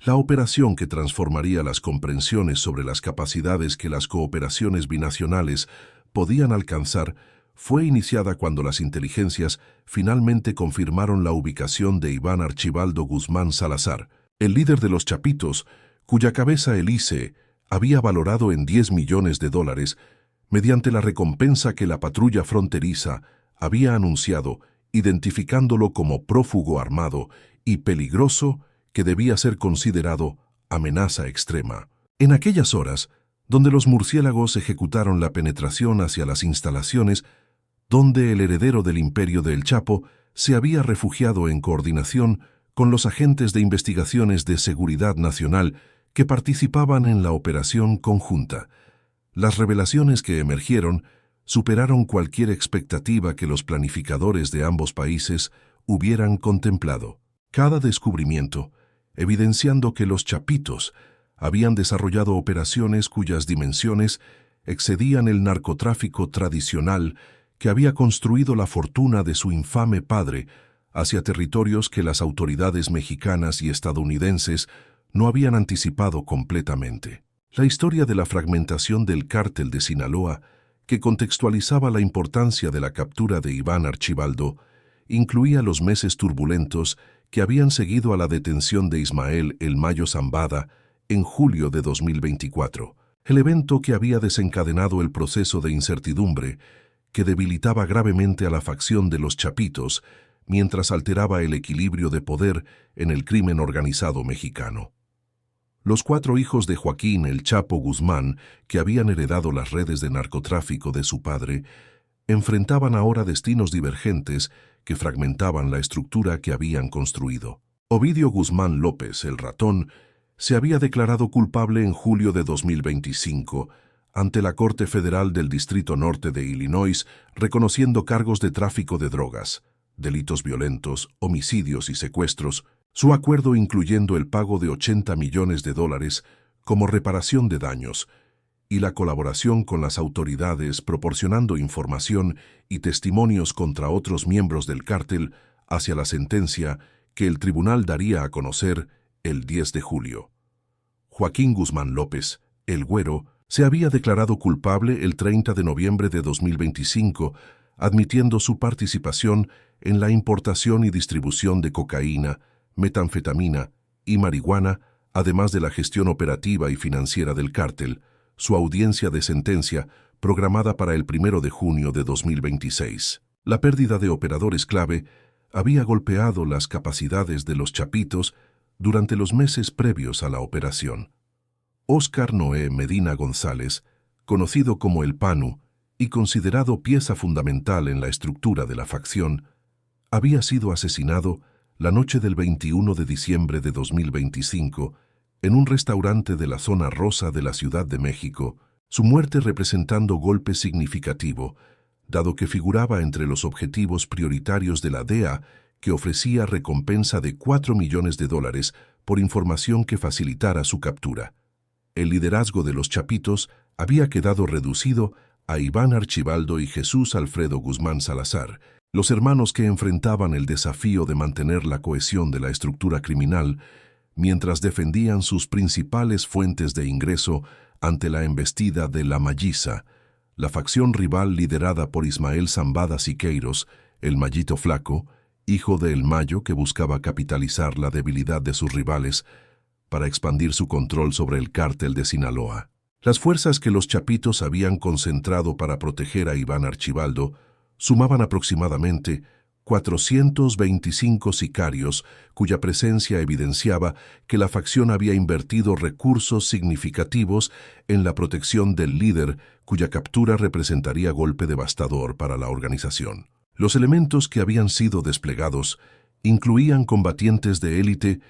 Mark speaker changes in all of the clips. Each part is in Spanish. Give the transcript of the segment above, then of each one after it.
Speaker 1: La operación que transformaría las comprensiones sobre las capacidades que las cooperaciones binacionales podían alcanzar fue iniciada cuando las inteligencias finalmente confirmaron la ubicación de Iván Archibaldo Guzmán Salazar, el líder de los Chapitos, cuya cabeza el ICE había valorado en $10 millones mediante la recompensa que la patrulla fronteriza había anunciado, identificándolo como prófugo armado y peligroso que debía ser considerado amenaza extrema. En aquellas horas, donde los murciélagos ejecutaron la penetración hacia las instalaciones, donde el heredero del imperio del Chapo se había refugiado en coordinación con los agentes de investigaciones de seguridad nacional que participaban en la operación conjunta. Las revelaciones que emergieron superaron cualquier expectativa que los planificadores de ambos países hubieran contemplado. Cada descubrimiento, evidenciando que los Chapitos habían desarrollado operaciones cuyas dimensiones excedían el narcotráfico tradicional que había construido la fortuna de su infame padre hacia territorios que las autoridades mexicanas y estadounidenses no habían anticipado completamente. La historia de la fragmentación del cártel de Sinaloa, que contextualizaba la importancia de la captura de Iván Archibaldo, incluía los meses turbulentos que habían seguido a la detención de Ismael El Mayo Zambada en julio de 2024, el evento que había desencadenado el proceso de incertidumbre que debilitaba gravemente a la facción de los Chapitos mientras alteraba el equilibrio de poder en el crimen organizado mexicano. Los 4 hijos de Joaquín El Chapo Guzmán, que habían heredado las redes de narcotráfico de su padre, enfrentaban ahora destinos divergentes que fragmentaban la estructura que habían construido. Ovidio Guzmán López, el Ratón, se había declarado culpable en julio de 2025 ante la Corte Federal del Distrito Norte de Illinois, reconociendo cargos de tráfico de drogas, delitos violentos, homicidios y secuestros, su acuerdo incluyendo el pago de $80 millones como reparación de daños, y la colaboración con las autoridades proporcionando información y testimonios contra otros miembros del cártel hacia la sentencia que el tribunal daría a conocer el 10 de julio. Joaquín Guzmán López, el Güero, se había declarado culpable el 30 de noviembre de 2025, admitiendo su participación en la importación y distribución de cocaína, metanfetamina y marihuana, además de la gestión operativa y financiera del cártel. Su audiencia de sentencia, programada para el 1 de junio de 2026. La pérdida de operadores clave había golpeado las capacidades de los Chapitos durante los meses previos a la operación. Óscar Noé Medina González, conocido como el Panu y considerado pieza fundamental en la estructura de la facción, había sido asesinado la noche del 21 de diciembre de 2025 en un restaurante de la zona rosa de la Ciudad de México, su muerte representando golpe significativo, dado que figuraba entre los objetivos prioritarios de la DEA, que ofrecía recompensa de $4 millones por información que facilitara su captura. El liderazgo de los Chapitos había quedado reducido a Iván Archibaldo y Jesús Alfredo Guzmán Salazar, los hermanos que enfrentaban el desafío de mantener la cohesión de la estructura criminal, mientras defendían sus principales fuentes de ingreso ante la embestida de La Malliza, la facción rival liderada por Ismael Zambada Siqueiros, el Mallito Flaco, hijo de El Mayo que buscaba capitalizar la debilidad de sus rivales para expandir su control sobre el cártel de Sinaloa. Las fuerzas que los Chapitos habían concentrado para proteger a Iván Archibaldo sumaban aproximadamente 425 sicarios, cuya presencia evidenciaba que la facción había invertido recursos significativos en la protección del líder, cuya captura representaría golpe devastador para la organización. Los elementos que habían sido desplegados incluían combatientes de élite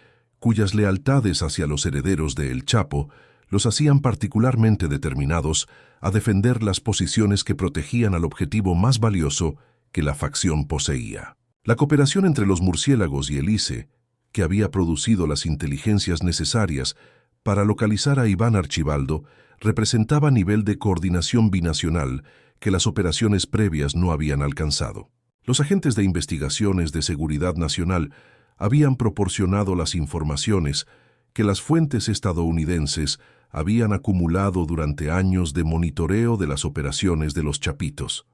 Speaker 1: cuyas lealtades hacia los herederos de El Chapo los hacían particularmente determinados a defender las posiciones que protegían al objetivo más valioso que la facción poseía. La cooperación entre los murciélagos y el ICE, que había producido las inteligencias necesarias para localizar a Iván Archibaldo, representaba nivel de coordinación binacional que las operaciones previas no habían alcanzado. Los agentes de investigaciones de seguridad nacional habían proporcionado las informaciones que las fuentes estadounidenses habían acumulado durante años de monitoreo de las operaciones de los Chapitos.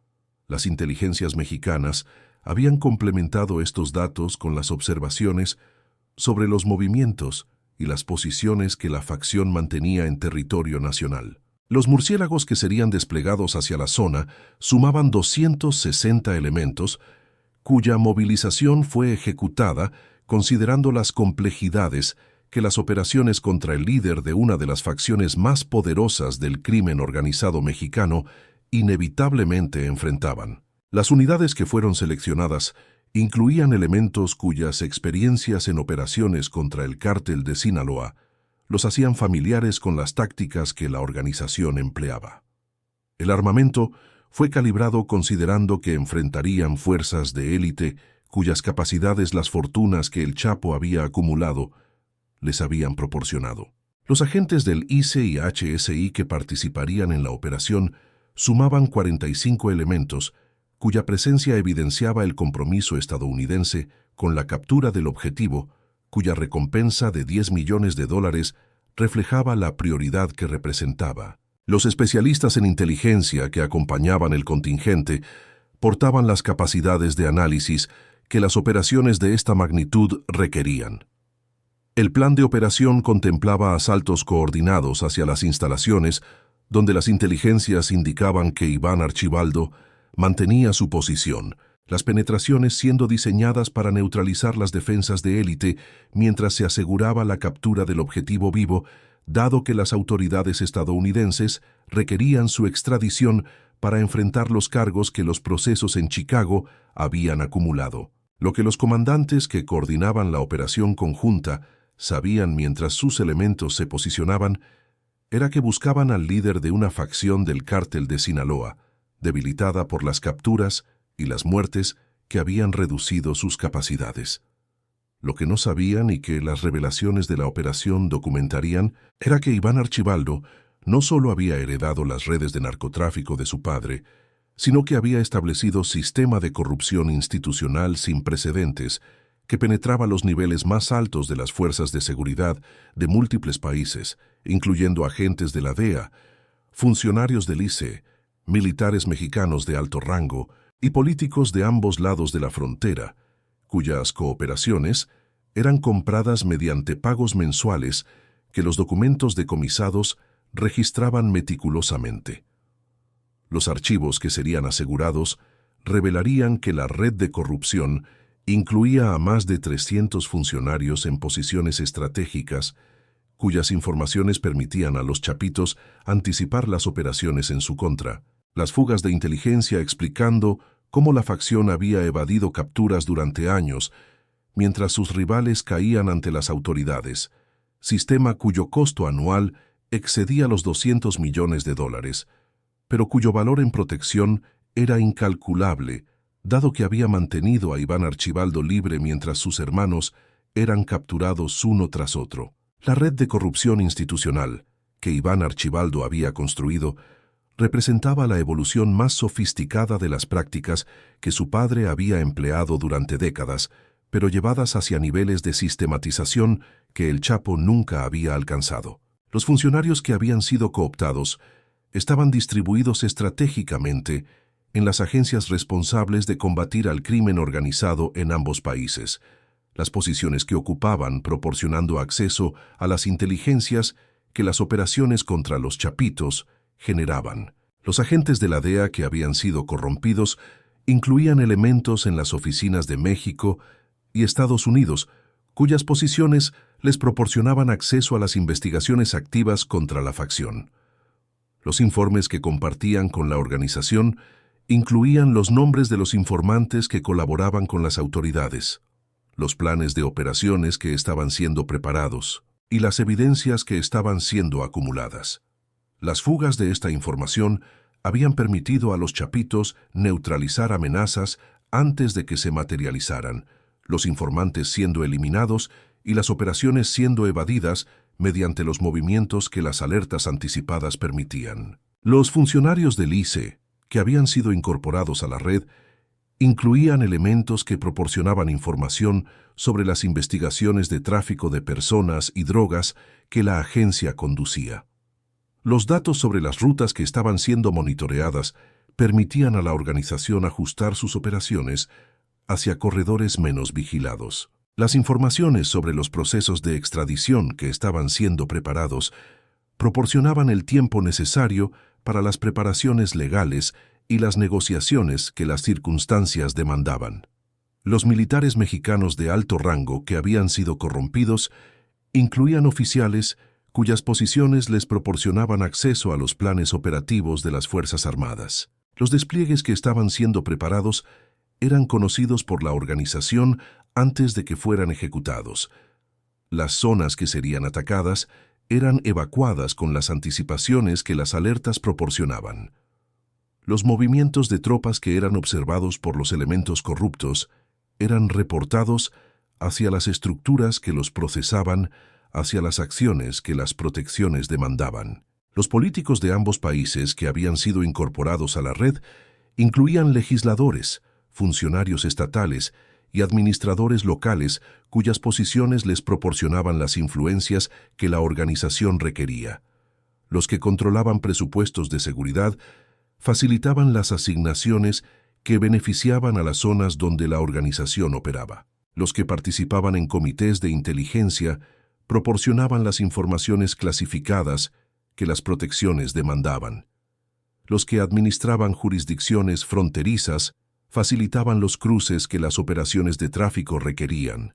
Speaker 1: Las inteligencias mexicanas habían complementado estos datos con las observaciones sobre los movimientos y las posiciones que la facción mantenía en territorio nacional. Los murciélagos que serían desplegados hacia la zona sumaban 260 elementos, cuya movilización fue ejecutada considerando las complejidades que las operaciones contra el líder de una de las facciones más poderosas del crimen organizado mexicano inevitablemente enfrentaban. Las unidades que fueron seleccionadas incluían elementos cuyas experiencias en operaciones contra el cártel de Sinaloa los hacían familiares con las tácticas que la organización empleaba. El armamento fue calibrado considerando que enfrentarían fuerzas de élite cuyas capacidades las fortunas que el Chapo había acumulado les habían proporcionado. Los agentes del ICE y HSI que participarían en la operación sumaban 45 elementos, cuya presencia evidenciaba el compromiso estadounidense con la captura del objetivo, cuya recompensa de $10 millones reflejaba la prioridad que representaba. Los especialistas en inteligencia que acompañaban el contingente portaban las capacidades de análisis que las operaciones de esta magnitud requerían. El plan de operación contemplaba asaltos coordinados hacia las instalaciones donde las inteligencias indicaban que Iván Archibaldo mantenía su posición, las penetraciones siendo diseñadas para neutralizar las defensas de élite mientras se aseguraba la captura del objetivo vivo, dado que las autoridades estadounidenses requerían su extradición para enfrentar los cargos que los procesos en Chicago habían acumulado. Lo que los comandantes que coordinaban la operación conjunta sabían mientras sus elementos se posicionaban era que buscaban al líder de una facción del cártel de Sinaloa, debilitada por las capturas y las muertes que habían reducido sus capacidades. Lo que no sabían y que las revelaciones de la operación documentarían era que Iván Archibaldo no solo había heredado las redes de narcotráfico de su padre, sino que había establecido sistema de corrupción institucional sin precedentes que penetraba los niveles más altos de las fuerzas de seguridad de múltiples países, incluyendo agentes de la DEA, funcionarios del ICE, militares mexicanos de alto rango y políticos de ambos lados de la frontera, cuyas cooperaciones eran compradas mediante pagos mensuales que los documentos decomisados registraban meticulosamente. Los archivos que serían asegurados revelarían que la red de corrupción incluía a más de 300 funcionarios en posiciones estratégicas, cuyas informaciones permitían a los Chapitos anticipar las operaciones en su contra. Las fugas de inteligencia explicando cómo la facción había evadido capturas durante años, mientras sus rivales caían ante las autoridades, sistema cuyo costo anual excedía los $200 millones, pero cuyo valor en protección era incalculable, dado que había mantenido a Iván Archibaldo libre mientras sus hermanos eran capturados uno tras otro. La red de corrupción institucional que Iván Archibaldo había construido representaba la evolución más sofisticada de las prácticas que su padre había empleado durante décadas, pero llevadas hacia niveles de sistematización que el Chapo nunca había alcanzado. Los funcionarios que habían sido cooptados estaban distribuidos estratégicamente en las agencias responsables de combatir al crimen organizado en ambos países, las posiciones que ocupaban proporcionando acceso a las inteligencias que las operaciones contra los Chapitos generaban. Los agentes de la DEA que habían sido corrompidos incluían elementos en las oficinas de México y Estados Unidos, cuyas posiciones les proporcionaban acceso a las investigaciones activas contra la facción. Los informes que compartían con la organización incluían los nombres de los informantes que colaboraban con las autoridades, los planes de operaciones que estaban siendo preparados y las evidencias que estaban siendo acumuladas. Las fugas de esta información habían permitido a los Chapitos neutralizar amenazas antes de que se materializaran, los informantes siendo eliminados y las operaciones siendo evadidas mediante los movimientos que las alertas anticipadas permitían. Los funcionarios del ICE, que habían sido incorporados a la red, incluían elementos que proporcionaban información sobre las investigaciones de tráfico de personas y drogas que la agencia conducía. Los datos sobre las rutas que estaban siendo monitoreadas permitían a la organización ajustar sus operaciones hacia corredores menos vigilados. Las informaciones sobre los procesos de extradición que estaban siendo preparados proporcionaban el tiempo necesario para las preparaciones legales y las negociaciones que las circunstancias demandaban. Los militares mexicanos de alto rango que habían sido corrompidos incluían oficiales cuyas posiciones les proporcionaban acceso a los planes operativos de las Fuerzas Armadas. Los despliegues que estaban siendo preparados eran conocidos por la organización antes de que fueran ejecutados. Las zonas que serían atacadas eran evacuadas con las anticipaciones que las alertas proporcionaban. Los movimientos de tropas que eran observados por los elementos corruptos eran reportados hacia las estructuras que los procesaban, hacia las acciones que las protecciones demandaban. Los políticos de ambos países que habían sido incorporados a la red incluían legisladores, funcionarios estatales y administradores locales cuyas posiciones les proporcionaban las influencias que la organización requería. Los que controlaban presupuestos de seguridad facilitaban las asignaciones que beneficiaban a las zonas donde la organización operaba. Los que participaban en comités de inteligencia proporcionaban las informaciones clasificadas que las protecciones demandaban. Los que administraban jurisdicciones fronterizas facilitaban los cruces que las operaciones de tráfico requerían.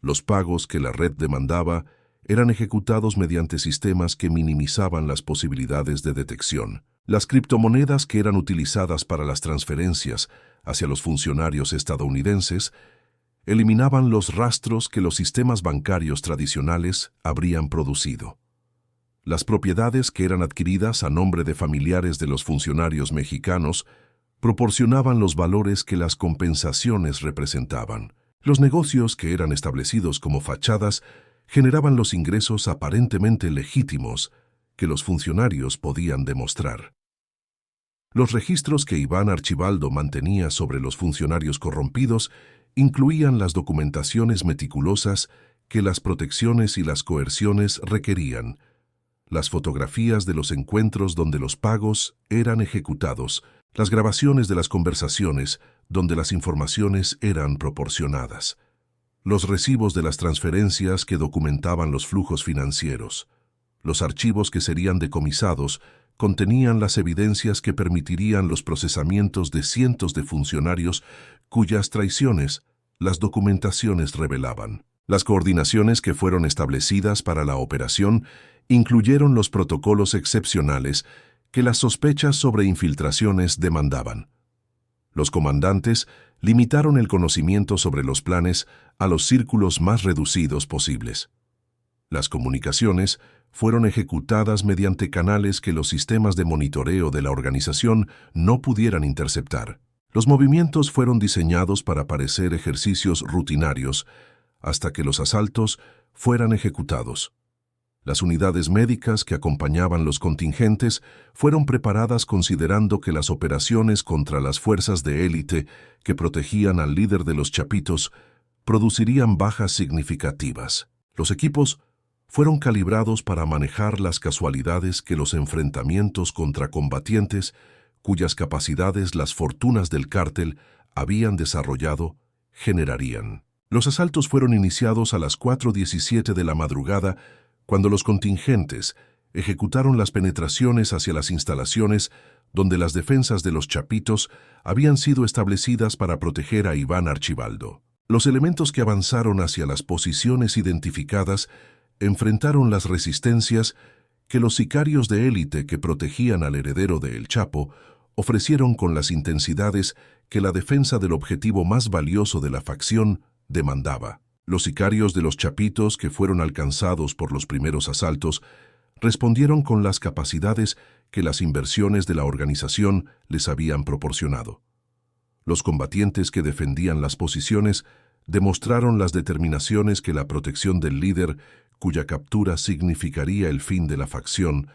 Speaker 1: Los pagos que la red demandaba eran ejecutados mediante sistemas que minimizaban las posibilidades de detección. Las criptomonedas que eran utilizadas para las transferencias hacia los funcionarios estadounidenses eliminaban los rastros que los sistemas bancarios tradicionales habrían producido. Las propiedades que eran adquiridas a nombre de familiares de los funcionarios mexicanos proporcionaban los valores que las compensaciones representaban. Los negocios que eran establecidos como fachadas generaban los ingresos aparentemente legítimos que los funcionarios podían demostrar. Los registros que Iván Archibaldo mantenía sobre los funcionarios corrompidos incluían las documentaciones meticulosas que las protecciones y las coerciones requerían, las fotografías de los encuentros donde los pagos eran ejecutados, las grabaciones de las conversaciones donde las informaciones eran proporcionadas, los recibos de las transferencias que documentaban los flujos financieros. Los archivos que serían decomisados contenían las evidencias que permitirían los procesamientos de cientos de funcionarios cuyas traiciones las documentaciones revelaban. Las coordinaciones que fueron establecidas para la operación incluyeron los protocolos excepcionales que las sospechas sobre infiltraciones demandaban. Los comandantes limitaron el conocimiento sobre los planes a los círculos más reducidos posibles. Las comunicaciones fueron ejecutadas mediante canales que los sistemas de monitoreo de la organización no pudieran interceptar. Los movimientos fueron diseñados para parecer ejercicios rutinarios hasta que los asaltos fueran ejecutados. Las unidades médicas que acompañaban los contingentes fueron preparadas considerando que las operaciones contra las fuerzas de élite que protegían al líder de los Chapitos producirían bajas significativas. Los equipos fueron calibrados para manejar las casualidades que los enfrentamientos contra combatientes cuyas capacidades las fortunas del cártel habían desarrollado generarían. Los asaltos fueron iniciados a las 4:17 de la madrugada cuando los contingentes ejecutaron las penetraciones hacia las instalaciones donde las defensas de los Chapitos habían sido establecidas para proteger a Iván Archibaldo. Los elementos que avanzaron hacia las posiciones identificadas enfrentaron las resistencias que los sicarios de élite que protegían al heredero de El Chapo ofrecieron con las intensidades que la defensa del objetivo más valioso de la facción demandaba. Los sicarios de los Chapitos que fueron alcanzados por los primeros asaltos respondieron con las capacidades que las inversiones de la organización les habían proporcionado. Los combatientes que defendían las posiciones demostraron las determinaciones que la protección del líder, cuya captura significaría el fin de la facción,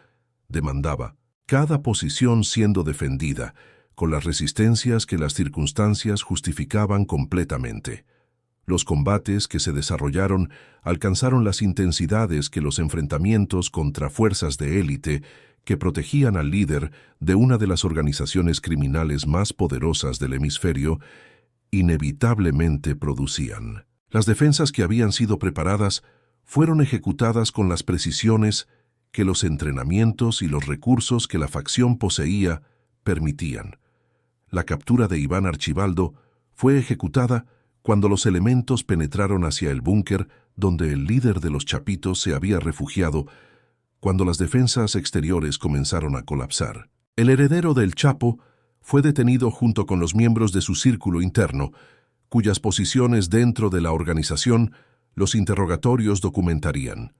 Speaker 1: demandaba. Cada posición siendo defendida con las resistencias que las circunstancias justificaban completamente. Los combates que se desarrollaron alcanzaron las intensidades que los enfrentamientos contra fuerzas de élite que protegían al líder de una de las organizaciones criminales más poderosas del hemisferio inevitablemente producían. Las defensas que habían sido preparadas fueron ejecutadas con las precisiones que los entrenamientos y los recursos que la facción poseía permitían. La captura de Iván Archibaldo fue ejecutada cuando los elementos penetraron hacia el búnker donde el líder de los Chapitos se había refugiado, cuando las defensas exteriores comenzaron a colapsar. El heredero del Chapo fue detenido junto con los miembros de su círculo interno, cuyas posiciones dentro de la organización los interrogatorios documentarían.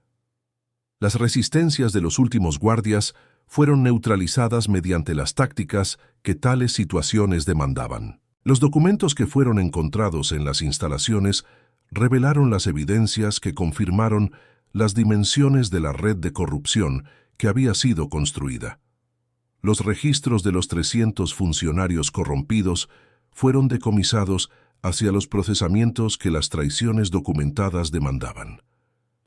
Speaker 1: Las resistencias de los últimos guardias fueron neutralizadas mediante las tácticas que tales situaciones demandaban. Los documentos que fueron encontrados en las instalaciones revelaron las evidencias que confirmaron las dimensiones de la red de corrupción que había sido construida. Los registros de los 300 funcionarios corrompidos fueron decomisados hacia los procesamientos que las traiciones documentadas demandaban.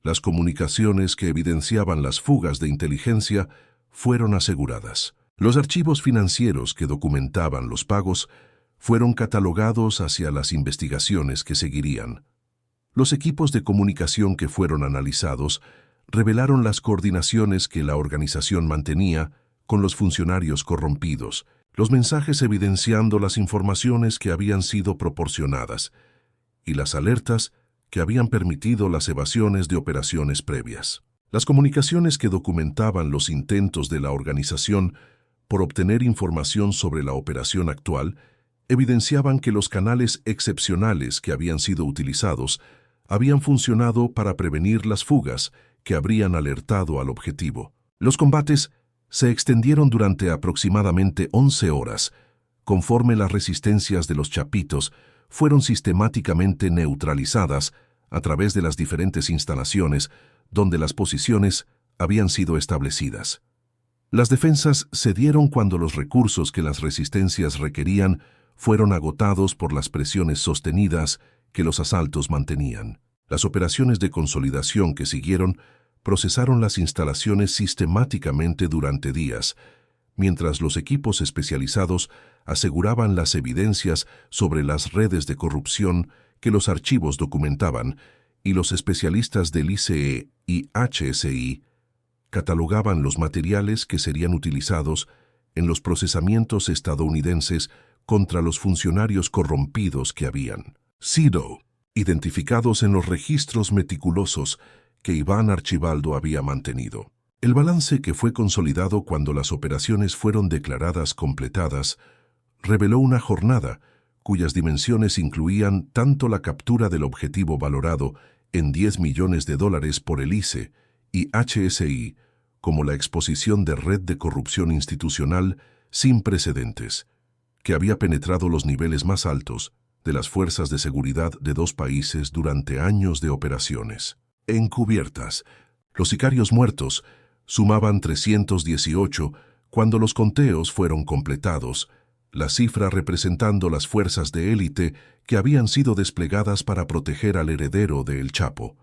Speaker 1: Las comunicaciones que evidenciaban las fugas de inteligencia fueron aseguradas. Los archivos financieros que documentaban los pagos fueron catalogados hacia las investigaciones que seguirían. Los equipos de comunicación que fueron analizados revelaron las coordinaciones que la organización mantenía con los funcionarios corrompidos, los mensajes evidenciando las informaciones que habían sido proporcionadas y las alertas que habían permitido las evasiones de operaciones previas. Las comunicaciones que documentaban los intentos de la organización por obtener información sobre la operación actual evidenciaban que los canales excepcionales que habían sido utilizados habían funcionado para prevenir las fugas que habrían alertado al objetivo. Los combates se extendieron durante aproximadamente 11 horas, conforme las resistencias de los Chapitos fueron sistemáticamente neutralizadas a través de las diferentes instalaciones donde las posiciones habían sido establecidas. Las defensas cedieron cuando los recursos que las resistencias requerían fueron agotados por las presiones sostenidas que los asaltos mantenían. Las operaciones de consolidación que siguieron procesaron las instalaciones sistemáticamente durante días, mientras los equipos especializados aseguraban las evidencias sobre las redes de corrupción que los archivos documentaban y los especialistas del ICE y HSI catalogaban los materiales que serían utilizados en los procesamientos estadounidenses contra los funcionarios corrompidos que habían sido identificados en los registros meticulosos que Iván Archibaldo había mantenido. El balance que fue consolidado cuando las operaciones fueron declaradas completadas reveló una jornada cuyas dimensiones incluían tanto la captura del objetivo valorado en $10 millones por el ICE y HSI como la exposición de red de corrupción institucional sin precedentes, que había penetrado los niveles más altos de las fuerzas de seguridad de dos países durante años de operaciones. Encubiertas, los sicarios muertos sumaban 318 cuando los conteos fueron completados, la cifra representando las fuerzas de élite que habían sido desplegadas para proteger al heredero de El Chapo.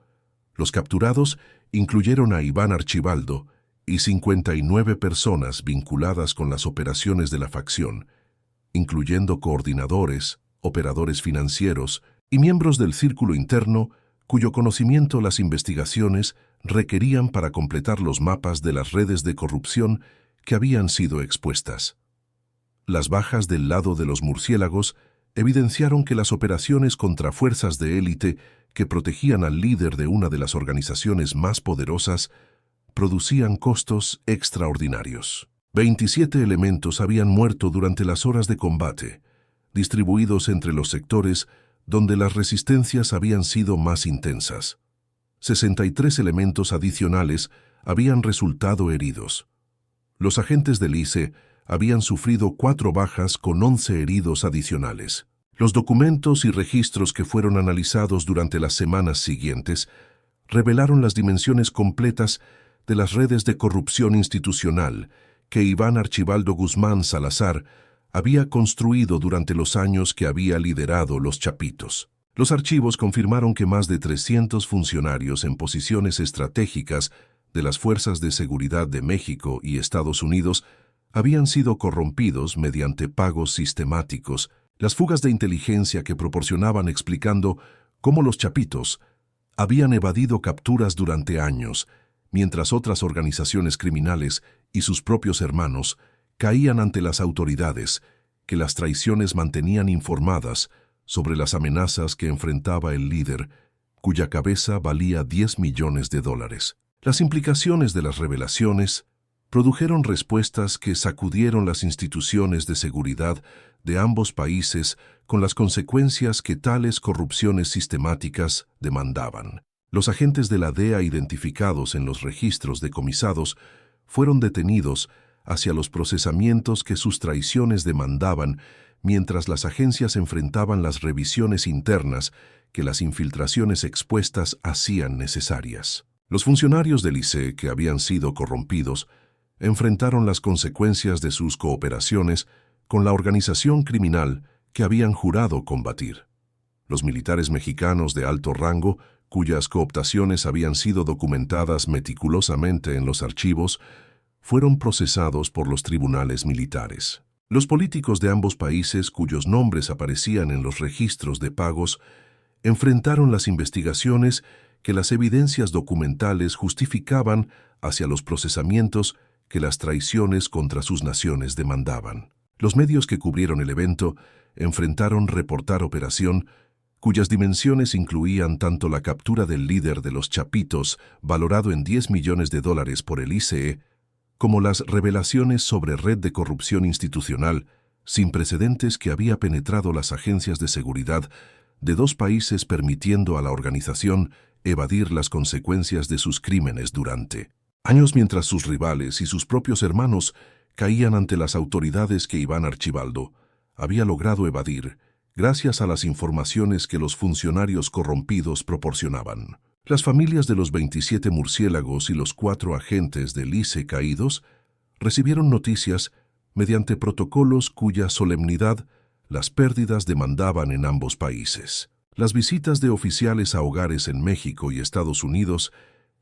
Speaker 1: Los capturados incluyeron a Iván Archibaldo y 59 personas vinculadas con las operaciones de la facción, incluyendo coordinadores, operadores financieros y miembros del círculo interno cuyo conocimiento las investigaciones requerían para completar los mapas de las redes de corrupción que habían sido expuestas. Las bajas del lado de los murciélagos evidenciaron que las operaciones contra fuerzas de élite que protegían al líder de una de las organizaciones más poderosas producían costos extraordinarios. 27 elementos habían muerto durante las horas de combate, distribuidos entre los sectores donde las resistencias habían sido más intensas. 63 elementos adicionales habían resultado heridos. Los agentes del ICE habían sufrido 4 bajas con 11 heridos adicionales. Los documentos y registros que fueron analizados durante las semanas siguientes revelaron las dimensiones completas de las redes de corrupción institucional que Iván Archibaldo Guzmán Salazar había construido durante los años que había liderado los Chapitos. Los archivos confirmaron que más de 300 funcionarios en posiciones estratégicas de las Fuerzas de Seguridad de México y Estados Unidos habían sido corrompidos mediante pagos sistemáticos. Las fugas de inteligencia que proporcionaban explicando cómo los Chapitos habían evadido capturas durante años, mientras otras organizaciones criminales y sus propios hermanos caían ante las autoridades, que las traiciones mantenían informadas sobre las amenazas que enfrentaba el líder, cuya cabeza valía $10 millones. Las implicaciones de las revelaciones produjeron respuestas que sacudieron las instituciones de seguridad de ambos países con las consecuencias que tales corrupciones sistemáticas demandaban. Los agentes de la DEA identificados en los registros decomisados fueron detenidos hacia los procesamientos que sus traiciones demandaban mientras las agencias enfrentaban las revisiones internas que las infiltraciones expuestas hacían necesarias. Los funcionarios del ICE que habían sido corrompidos enfrentaron las consecuencias de sus cooperaciones con la organización criminal que habían jurado combatir. Los militares mexicanos de alto rango, cuyas cooptaciones habían sido documentadas meticulosamente en los archivos, fueron procesados por los tribunales militares. Los políticos de ambos países, cuyos nombres aparecían en los registros de pagos, enfrentaron las investigaciones que las evidencias documentales justificaban hacia los procesamientos que las traiciones contra sus naciones demandaban. Los medios que cubrieron el evento enfrentaron reportar operación cuyas dimensiones incluían tanto la captura del líder de los Chapitos, valorado en $10 millones por el ICE, como las revelaciones sobre red de corrupción institucional sin precedentes que había penetrado las agencias de seguridad de dos países, permitiendo a la organización evadir las consecuencias de sus crímenes durante años, mientras sus rivales y sus propios hermanos caían ante las autoridades que Iván Archibaldo había logrado evadir gracias a las informaciones que los funcionarios corrompidos proporcionaban. Las familias de los 27 murciélagos y los 4 agentes del ICE caídos recibieron noticias mediante protocolos cuya solemnidad las pérdidas demandaban en ambos países. Las visitas de oficiales a hogares en México y Estados Unidos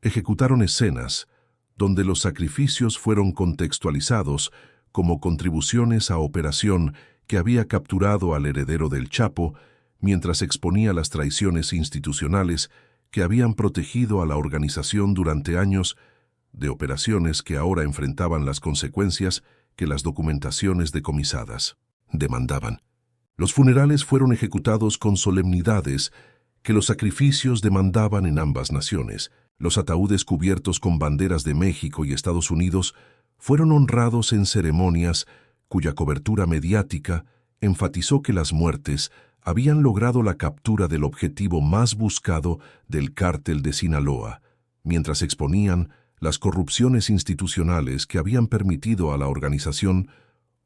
Speaker 1: ejecutaron escenas donde los sacrificios fueron contextualizados como contribuciones a operación que había capturado al heredero del Chapo, mientras exponía las traiciones institucionales que habían protegido a la organización durante años, de operaciones que ahora enfrentaban las consecuencias que las documentaciones decomisadas demandaban. Los funerales fueron ejecutados con solemnidades que los sacrificios demandaban en ambas naciones. Los ataúdes cubiertos con banderas de México y Estados Unidos fueron honrados en ceremonias cuya cobertura mediática enfatizó que las muertes habían logrado la captura del objetivo más buscado del cártel de Sinaloa, mientras exponían las corrupciones institucionales que habían permitido a la organización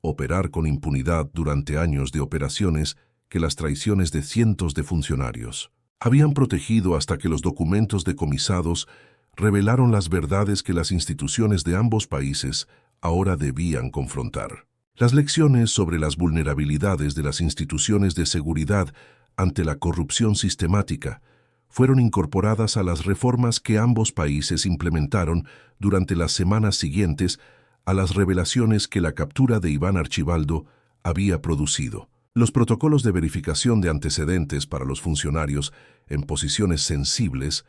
Speaker 1: operar con impunidad durante años de operaciones que las traiciones de cientos de funcionarios habían protegido, hasta que los documentos decomisados revelaron las verdades que las instituciones de ambos países ahora debían confrontar. Las lecciones sobre las vulnerabilidades de las instituciones de seguridad ante la corrupción sistemática fueron incorporadas a las reformas que ambos países implementaron durante las semanas siguientes a las revelaciones que la captura de Iván Archibaldo había producido. Los protocolos de verificación de antecedentes para los funcionarios en posiciones sensibles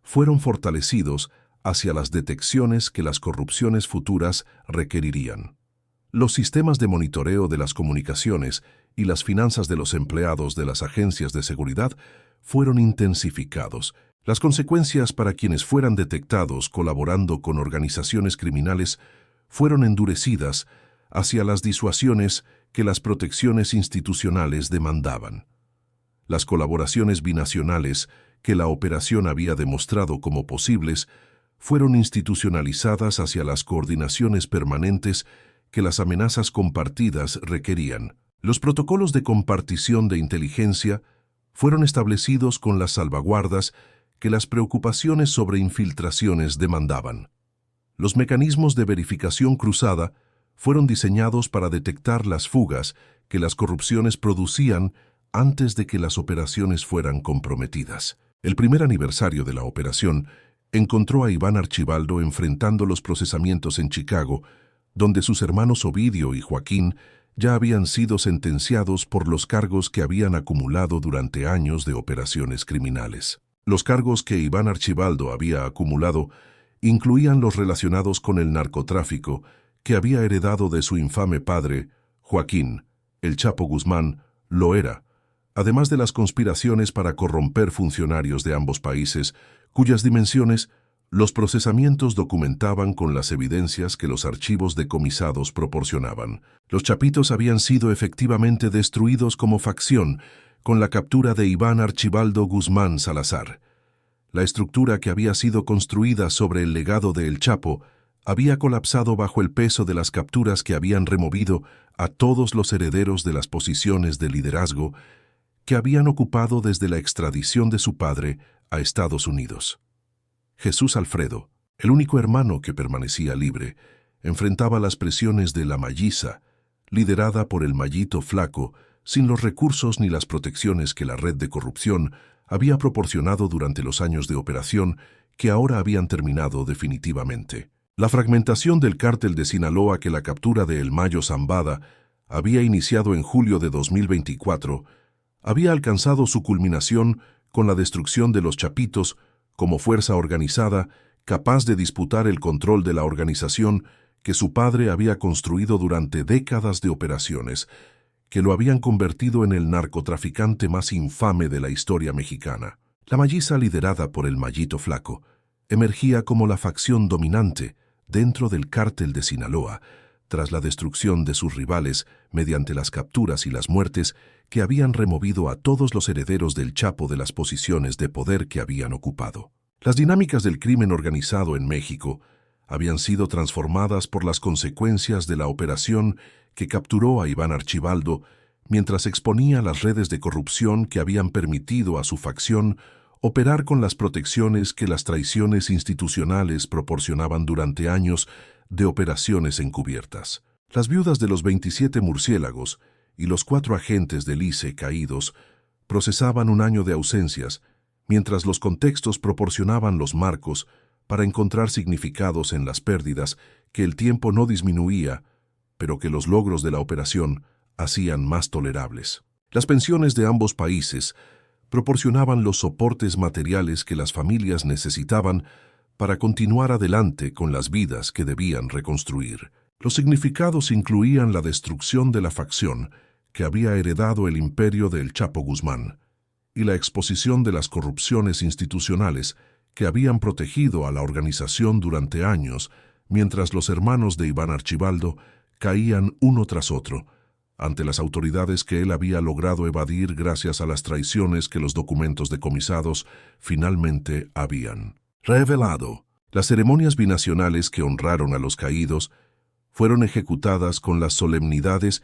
Speaker 1: fueron fortalecidos hacia las detecciones que las corrupciones futuras requerirían. Los sistemas de monitoreo de las comunicaciones y las finanzas de los empleados de las agencias de seguridad fueron intensificados. Las consecuencias para quienes fueran detectados colaborando con organizaciones criminales fueron endurecidas hacia las disuasiones que las protecciones institucionales demandaban. Las colaboraciones binacionales que la operación había demostrado como posibles fueron institucionalizadas hacia las coordinaciones permanentes que las amenazas compartidas requerían. Los protocolos de compartición de inteligencia fueron establecidos con las salvaguardas que las preocupaciones sobre infiltraciones demandaban. Los mecanismos de verificación cruzada fueron diseñados para detectar las fugas que las corrupciones producían antes de que las operaciones fueran comprometidas. El primer aniversario de la operación encontró a Iván Archibaldo enfrentando los procesamientos en Chicago, donde sus hermanos Ovidio y Joaquín ya habían sido sentenciados por los cargos que habían acumulado durante años de operaciones criminales. Los cargos que Iván Archibaldo había acumulado incluían los relacionados con el narcotráfico que había heredado de su infame padre, Joaquín, el Chapo Guzmán, Loera, además de las conspiraciones para corromper funcionarios de ambos países, cuyas dimensiones los procesamientos documentaban con las evidencias que los archivos decomisados proporcionaban. Los Chapitos habían sido efectivamente destruidos como facción con la captura de Iván Archibaldo Guzmán Salazar. La estructura que había sido construida sobre el legado de El Chapo había colapsado bajo el peso de las capturas que habían removido a todos los herederos de las posiciones de liderazgo que habían ocupado desde la extradición de su padre a Estados Unidos. Jesús Alfredo, el único hermano que permanecía libre, enfrentaba las presiones de la Malliza, liderada por el Mallito Flaco, sin los recursos ni las protecciones que la red de corrupción había proporcionado durante los años de operación que ahora habían terminado definitivamente. La fragmentación del cártel de Sinaloa que la captura de El Mayo Zambada había iniciado en julio de 2024 había alcanzado su culminación con la destrucción de los Chapitos como fuerza organizada capaz de disputar el control de la organización que su padre había construido durante décadas de operaciones, que lo habían convertido en el narcotraficante más infame de la historia mexicana. La Malliza, liderada por el Mallito Flaco, emergía como la facción dominante dentro del cártel de Sinaloa, tras la destrucción de sus rivales mediante las capturas y las muertes que habían removido a todos los herederos del Chapo de las posiciones de poder que habían ocupado. Las dinámicas del crimen organizado en México habían sido transformadas por las consecuencias de la operación que capturó a Iván Archibaldo mientras exponía las redes de corrupción que habían permitido a su facción operar con las protecciones que las traiciones institucionales proporcionaban durante años de operaciones encubiertas. Las viudas de los 27 murciélagos y los 4 agentes del ICE caídos procesaban un año de ausencias, mientras los contextos proporcionaban los marcos para encontrar significados en las pérdidas que el tiempo no disminuía, pero que los logros de la operación hacían más tolerables. Las pensiones de ambos países proporcionaban los soportes materiales que las familias necesitaban para continuar adelante con las vidas que debían reconstruir. Los significados incluían la destrucción de la facción que había heredado el imperio del Chapo Guzmán y la exposición de las corrupciones institucionales que habían protegido a la organización durante años, mientras los hermanos de Iván Archibaldo caían uno tras otro ante las autoridades que él había logrado evadir gracias a las traiciones que los documentos decomisados finalmente habían revelado. Las ceremonias binacionales que honraron a los caídos fueron ejecutadas con las solemnidades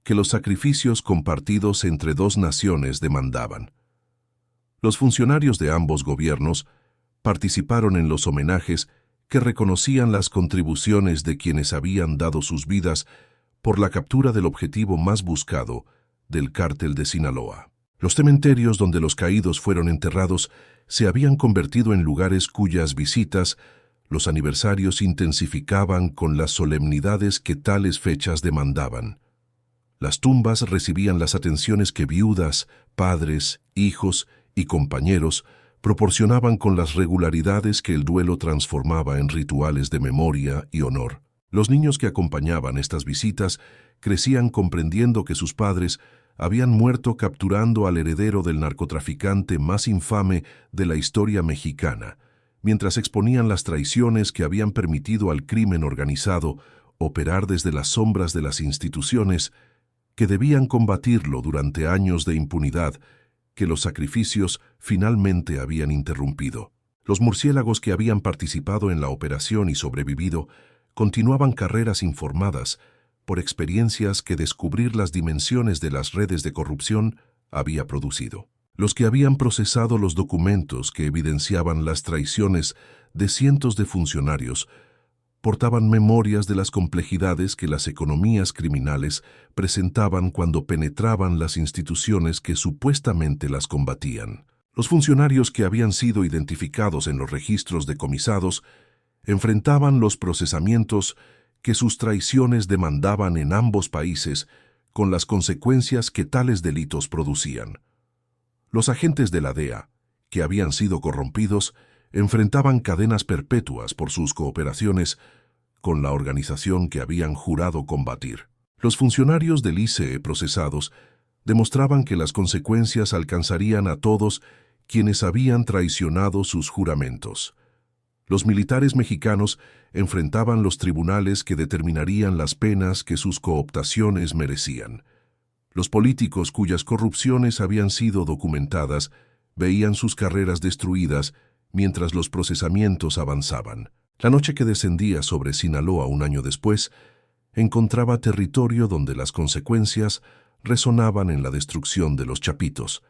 Speaker 1: que los sacrificios compartidos entre dos naciones demandaban. Los funcionarios de ambos gobiernos participaron en los homenajes que reconocían las contribuciones de quienes habían dado sus vidas por la captura del objetivo más buscado del cártel de Sinaloa. Los cementerios donde los caídos fueron enterrados se habían convertido en lugares cuyas visitas los aniversarios intensificaban con las solemnidades que tales fechas demandaban. Las tumbas recibían las atenciones que viudas, padres, hijos y compañeros proporcionaban con las regularidades que el duelo transformaba en rituales de memoria y honor. Los niños que acompañaban estas visitas crecían comprendiendo que sus padres habían muerto capturando al heredero del narcotraficante más infame de la historia mexicana, mientras exponían las traiciones que habían permitido al crimen organizado operar desde las sombras de las instituciones que debían combatirlo durante años de impunidad que los sacrificios finalmente habían interrumpido. Los murciélagos que habían participado en la operación y sobrevivido continuaban carreras informadas por experiencias que descubrir las dimensiones de las redes de corrupción había producido. Los que habían procesado los documentos que evidenciaban las traiciones de cientos de funcionarios portaban memorias de las complejidades que las economías criminales presentaban cuando penetraban las instituciones que supuestamente las combatían. Los funcionarios que habían sido identificados en los registros decomisados enfrentaban los procesamientos que sus traiciones demandaban en ambos países, con las consecuencias que tales delitos producían. Los agentes de la DEA, que habían sido corrompidos, enfrentaban cadenas perpetuas por sus cooperaciones con la organización que habían jurado combatir. Los funcionarios del ICE procesados demostraban que las consecuencias alcanzarían a todos quienes habían traicionado sus juramentos. Los militares mexicanos enfrentaban los tribunales que determinarían las penas que sus cooptaciones merecían. Los políticos cuyas corrupciones habían sido documentadas veían sus carreras destruidas mientras los procesamientos avanzaban. La noche que descendía sobre Sinaloa un año después, encontraba territorio donde las consecuencias resonaban en la destrucción de los chapitos,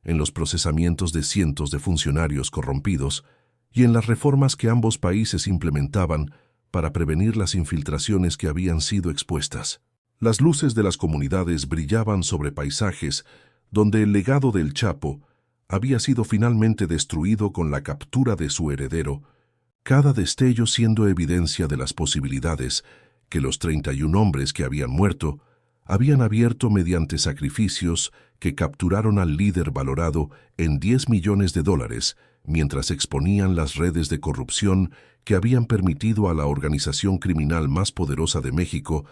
Speaker 1: en los procesamientos de cientos de funcionarios corrompidos y en las reformas que ambos países implementaban para prevenir las infiltraciones que habían sido expuestas. Las luces de las comunidades brillaban sobre paisajes donde el legado del Chapo había sido finalmente destruido con la captura de su heredero, cada destello siendo evidencia de las posibilidades que los 31 hombres que habían muerto habían abierto mediante sacrificios que capturaron al líder valorado en $10 millones mientras exponían las redes de corrupción que habían permitido a la organización criminal más poderosa de México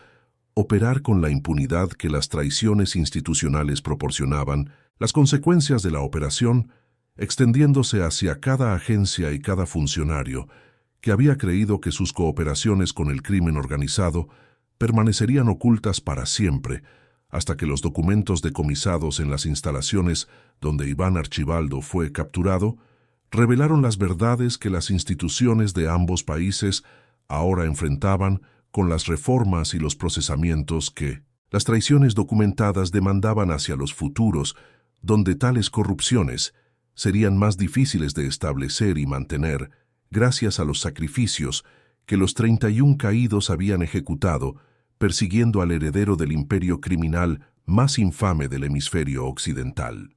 Speaker 1: operar con la impunidad que las traiciones institucionales proporcionaban. Las consecuencias de la operación extendiéndose hacia cada agencia y cada funcionario que había creído que sus cooperaciones con el crimen organizado permanecerían ocultas para siempre, hasta que los documentos decomisados en las instalaciones donde Iván Archibaldo fue capturado revelaron las verdades que las instituciones de ambos países ahora enfrentaban con las reformas y los procesamientos que las traiciones documentadas demandaban hacia los futuros, donde tales corrupciones serían más difíciles de establecer y mantener gracias a los sacrificios que los 31 caídos habían ejecutado persiguiendo al heredero del imperio criminal más infame del hemisferio occidental.